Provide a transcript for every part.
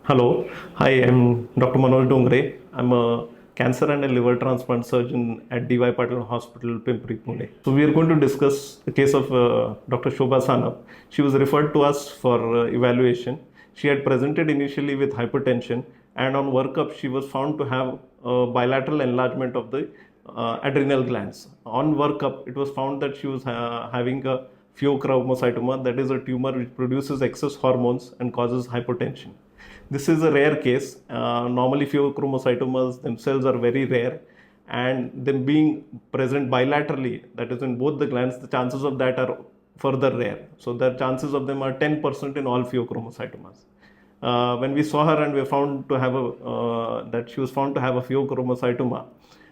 Hello, hi, I'm Dr. Manoj Dongre. I'm a cancer and a liver transplant surgeon at DY Patil Hospital, Pimpri, Pune. So we are going to discuss the case of Dr. Shobha Sanap. She was referred to us for evaluation. She had presented initially with hypertension, and on workup, she was found to have bilateral enlargement of the adrenal glands. On workup, it was found that she was having a pheochromocytoma, that is a tumor which produces excess hormones and causes hypertension. This is a rare case. Normally, pheochromocytomas themselves are very rare, and them being present bilaterally, that is in both the glands, the chances of that are further rare. So, the chances of them are 10% in all pheochromocytomas. When we saw her and we found to have that she was found to have a pheochromocytoma,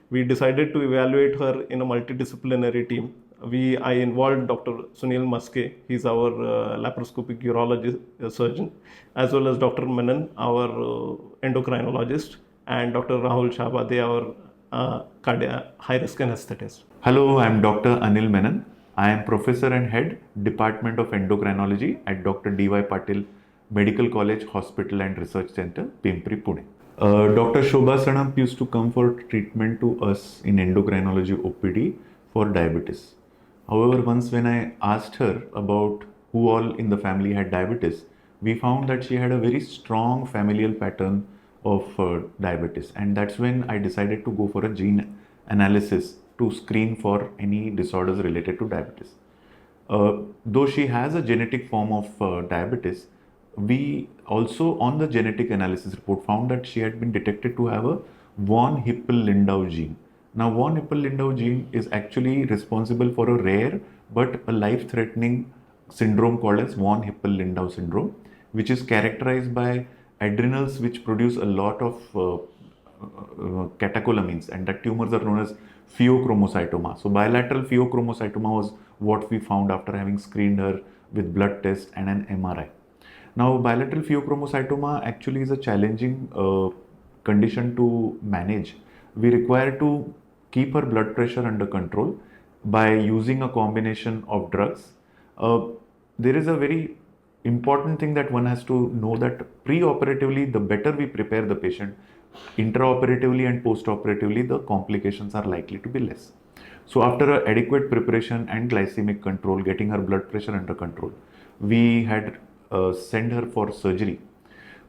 we decided to evaluate her in a multidisciplinary team. I involved Dr. Sunil Maske, he's our laparoscopic urologist surgeon, as well as Dr. Menon, our endocrinologist, and Dr. Rahul Shabade, our high risk anesthetist. Hello, I'm Dr. Anil Menon. I am Professor and Head, Department of Endocrinology at Dr. D.Y. Patil Medical College Hospital and Research Center, Pimpri, Pune. Dr. Shobha Sanap used to come for treatment to us in endocrinology OPD for diabetes. However, once when I asked her about who all in the family had diabetes, we found that she had a very strong familial pattern of diabetes, and that's when I decided to go for a gene analysis to screen for any disorders related to diabetes. Though she has a genetic form of diabetes, we also on the genetic analysis report found that she had been detected to have a von Hippel-Lindau gene. Now, von Hippel-Lindau gene is actually responsible for a rare but a life-threatening syndrome called as von Hippel-Lindau syndrome, which is characterized by adrenals which produce a lot of catecholamines, and that tumors are known as pheochromocytoma. So bilateral pheochromocytoma was what we found after having screened her with blood test and an MRI. Now, bilateral pheochromocytoma actually is a challenging condition to manage. We require to keep her blood pressure under control by using a combination of drugs. There is a very important thing that one has to know, that pre-operatively, the better we prepare the patient, intraoperatively and post-operatively, the complications are likely to be less. So after an adequate preparation and glycemic control, getting her blood pressure under control, we had sent her for surgery.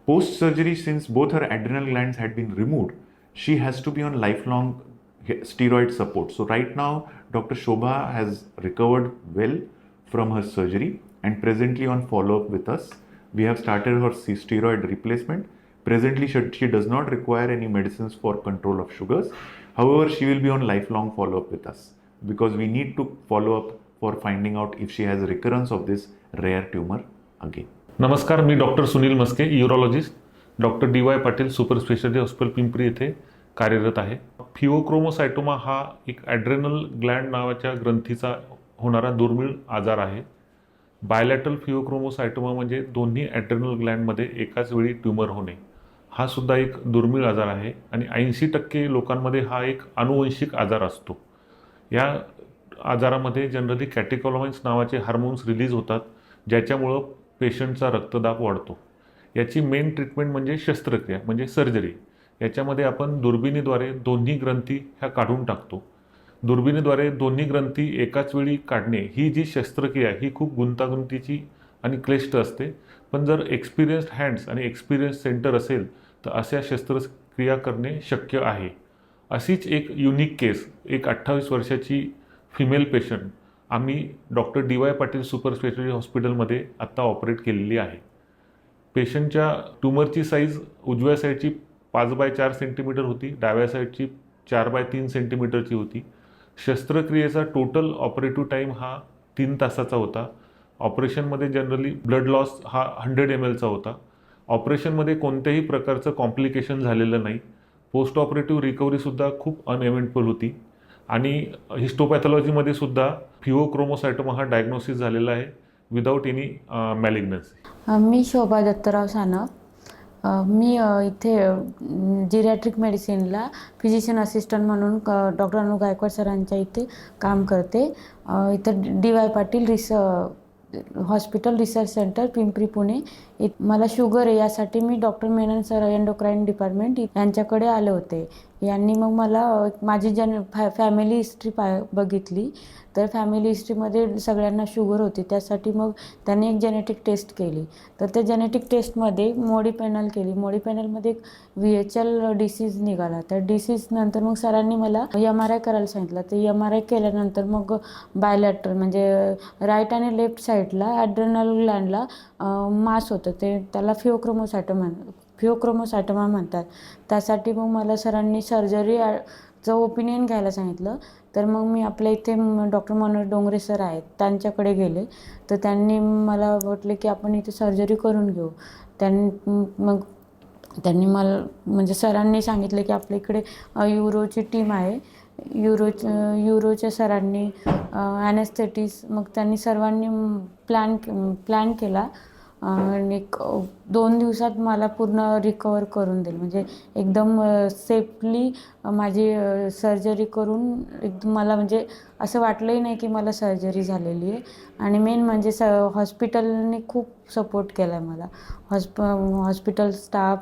Post-surgery, since both her adrenal glands had been removed, she has to be on lifelong steroid support. So right now, Dr. Shobha has recovered well from her surgery and presently on follow-up with us. We have started her steroid replacement. Presently, she does not require any medicines for control of sugars. However, she will be on lifelong follow-up with us because we need to follow up for finding out if she has a recurrence of this rare tumor again. नमस्कार, मी doctor Sunil Maske, urologist, doctor D Y. Patil super speciality hospital Pimpri येथे कार्यरत आहे. फिओक्रोमोसायटोमा हा एक adrenal Gland नावाच्या ग्रंथीचा होणारा दुर्मिळ आजार आहे. बायलॅटरल फिओक्रोमोसायटोमा म्हणजे दोन्ही ॲड्रेनल ग्लँडमध्ये एकाच वेळी ट्यूमर होणे, हा सुद्धा एक दुर्मिळ आजार आहे आणि 80% लोकांमध्ये हा एक आनुवंशिक आजार असतो. या आजारामध्ये जनरली कॅटेकोलामाइन्स नावाचे हार्मोन्स रिलीज होतात, ज्याच्यामुळं पेशंटचा रक्तदाब वाढतो. याची मेन ट्रीटमेंट म्हणजे शस्त्रक्रिया, म्हणजे सर्जरी. याच्यामध्ये आपण दुर्बिणीद्वारे दोन्ही ग्रंथी ह्या काढून टाकतो. दुर्बिणीद्वारे दोन्ही ग्रंथी एकाच वेळी काढणे ही जी शस्त्रक्रिया ही खूप गुंतागुंतीची आणि क्लिष्ट असते. पण जर एक्सपिरियन्स्ड हँड्स आणि एक्सपिरियन्स सेंटर असेल तर अशा शस्त्रक्रिया करणे शक्य आहे. अशीच एक युनिक केस, एक 28 वर्षाची फिमेल पेशंट आम्ही doctor D Y. Patil super speciality हॉस्पिटलमध्ये आत्ता ऑपरेट केलेली आहे. पेशंटच्या ट्यूमरची साईज उजव्या साईडची 5x4 सेंटीमीटर होती, डाव्या साईडची 4x3 सेंटीमीटरची होती. शस्त्रक्रियेचा टोटल ऑपरेटिव्ह टाईम हा 3 तासाचा होता. ऑपरेशनमध्ये जनरली ब्लड लॉस हा 100 ml होता. ऑपरेशनमध्ये कोणत्याही प्रकारचं कॉम्प्लिकेशन झालेलं नाही. पोस्ट ऑपरेटिव्ह रिकव्हरीसुद्धा खूप अनएव्हेंटफुल होती आणि हिस्टोपॅथॉलॉजीमध्ये सुद्धा फिओक्रोमोसायटोमा हा डायग्नोसिस झालेला आहे विदाऊट एनी मॅलिग्नन्सी. मी शोभा दत्तराव सानप. मी इथे जिरॅट्रिक मेडिसिनला फिजिशियन असिस्टंट म्हणून डॉक्टर अनु गायकवाड सरांच्या इथे काम करते. इथं D Y. Patil hospital research centre Pimpri Pune. मला शुगर आहे, यासाठी मी doctor Menon sir endocrine department यांच्याकडे आले होते. यांनी मग मला माझी फॅमिली हिस्ट्री बघितली. तर फॅमिली हिस्ट्रीमध्ये सगळ्यांना शुगर होती. त्यासाठी मग त्यांनी एक जेनेटिक टेस्ट केली. तर त्या जेनेटिक टेस्टमध्ये मोडी पॅनल केली. मोडी पॅनलमध्ये एक VHL डिसीज निघाला. त्या डिसीजनंतर मग सरांनी मला MRI करायला सांगितलं. ते MRI केल्यानंतर मग बायलॅटरल म्हणजे राईट आणि लेफ्ट साईडला ॲड्रेनल ग्लँडला मास होतं. त्याला फिओक्रोमोसायटोमा म्हणतात. त्यासाठी मग मला सरांनी सर्जरीचं ओपिनियन घ्यायला सांगितलं. तर मग मी आपल्या इथे डॉक्टर मनोज डोंगरे सर आहेत, त्यांच्याकडे गेले. तर त्यांनी मला म्हटले की आपण इथे सर्जरी करून घेऊ. त्यांनी मला म्हणजे सरांनी सांगितलं की आपल्या इकडे युरोची टीम आहे. युरोच्या सरांनी ॲनेस्थेटिस्ट, मग त्यांनी सर्वांनी प्लॅन केला आणि 2 दिवसात मला पूर्ण रिकवर करून दिलं. म्हणजे एकदम सेफली माझी सर्जरी करून एकदम मला म्हणजे असं वाटलंही नाही की मला सर्जरी झालेली आहे. आणि मेन म्हणजे हॉस्पिटलने खूप सपोर्ट केला आहे मला. हॉस्पिटल स्टाफ,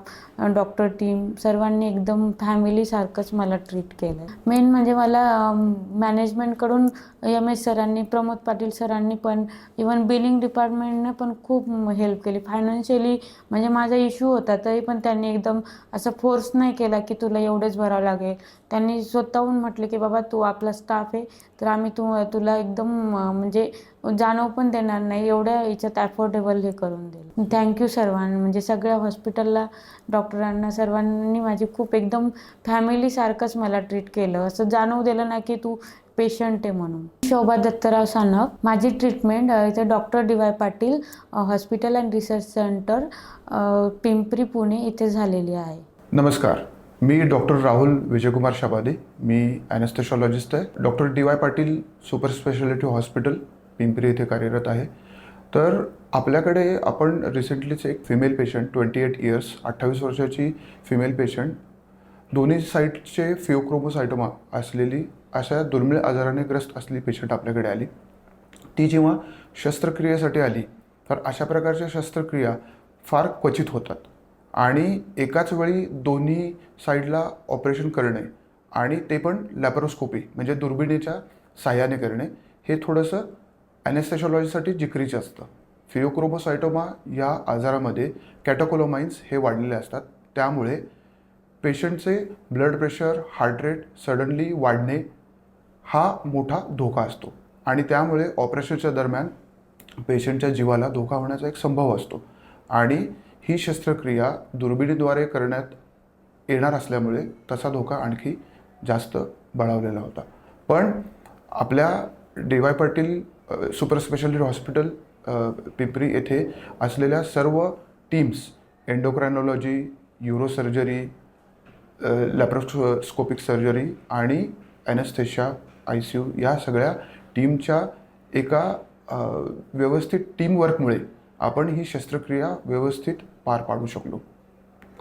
डॉक्टर टीम सर्वांनी एकदम फॅमिलीसारखंच मला ट्रीट केलं आहे. मेन म्हणजे मला मॅनेजमेंटकडून MS सरांनी, प्रमोद पाटील सरांनी पण, इवन बिलिंग डिपार्टमेंटने पण खूप हेल्प केली. फायनान्शियली म्हणजे माझा इश्यू होता तरी पण त्यांनी एकदम असं फोर्स नाही केला की तुला एवढंच भरावं लागेल. त्यांनी स्वतःहून म्हटले की बाबा तू आपला स्टाफ आहे, तर आम्ही तुला एकदम म्हणजे जाणव पण देणार नाही, एवढ्या याच्यात अफोर्डेबल हे करून देईल. थँक्यू सर्वांना, म्हणजे सगळ्या हॉस्पिटलला, डॉक्टरांना, सर्वांनी माझी खूप एकदम फॅमिलीसारखंच मला ट्रीट केलं. असं जाणवू दिलं ना की तू पेशंट आहे म्हणून. शोभा दत्तराव सानप. माझी ट्रीटमेंट इथे doctor DY Patil hospital and research centre Pimpri Pune इथे झालेली आहे. नमस्कार, मी डॉक्टर राहुल विजयकुमार शबादे. मी ॲनेस्थेशॉलॉजिस्ट आहे. Doctor DY Patil super speciality hospital Pimpri येथे कार्यरत आहे. तर आपल्याकडे आपण रिसेंटलीच एक फिमेल पेशंट 28 इयर्स 28 वर्षाची फिमेल पेशंट, दोन्ही साईडचे फिओक्रोमोसायटोमा असलेली अशा दुर्मिळ आजाराने ग्रस्त असलेली पेशंट आपल्याकडे आली. ती जेव्हा शस्त्रक्रियेसाठी आली तर अशा प्रकारच्या शस्त्रक्रिया फार क्वचित होतात आणि एकाच वेळी दोन्ही साईडला ऑपरेशन करणे आणि ते पण लॅपरोस्कोपी म्हणजे दुर्बिणीच्या साह्याने करणे हे थोडंसं ॲनेस्थेशॉलॉजीसाठी जिकरीचं असतं. फिओक्रोमोसायटोमा या आजारामध्ये कॅटेकोलोमाइन्स हे वाढलेले असतात. त्यामुळे पेशंटचे blood pressure, heart rate suddenly वाढणे हा मोठा धोका असतो आणि त्यामुळे ऑपरेशनच्या दरम्यान पेशंटच्या जीवाला धोका होण्याचा एक संभव असतो. आणि ही शस्त्रक्रिया दुर्बिणीद्वारे करण्यात येणार असल्यामुळे तसा धोका आणखी जास्त बळावलेला होता. पण आपल्या DY Patil super speciality hospital Pimpri येथे असलेल्या सर्व टीम्स, एंडोक्रायनॉलॉजी, यूरोसर्जरी, लॅप्रोस्कोपिक सर्जरी आणि ॲनेस्थेशिया, ICU या सगळ्या टीमच्या एका व्यवस्थित टीमवर्कमुळे आपण ही शस्त्रक्रिया व्यवस्थित पार पाडू शकलो.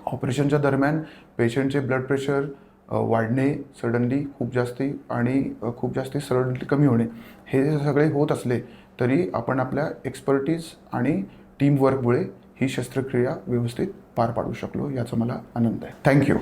ऑपरेशनच्या दरम्यान पेशंटचे ब्लड प्रेशर वाढणे सडनली खूप जास्ती सडनली कमी होणे हे सगळे होत असले तरी आपण आपल्या एक्सपर्टीज आणि टीमवर्कमुळे ही शस्त्रक्रिया व्यवस्थित पार पाडू शकलो, याचा मला आनंद आहे. थँक्यू.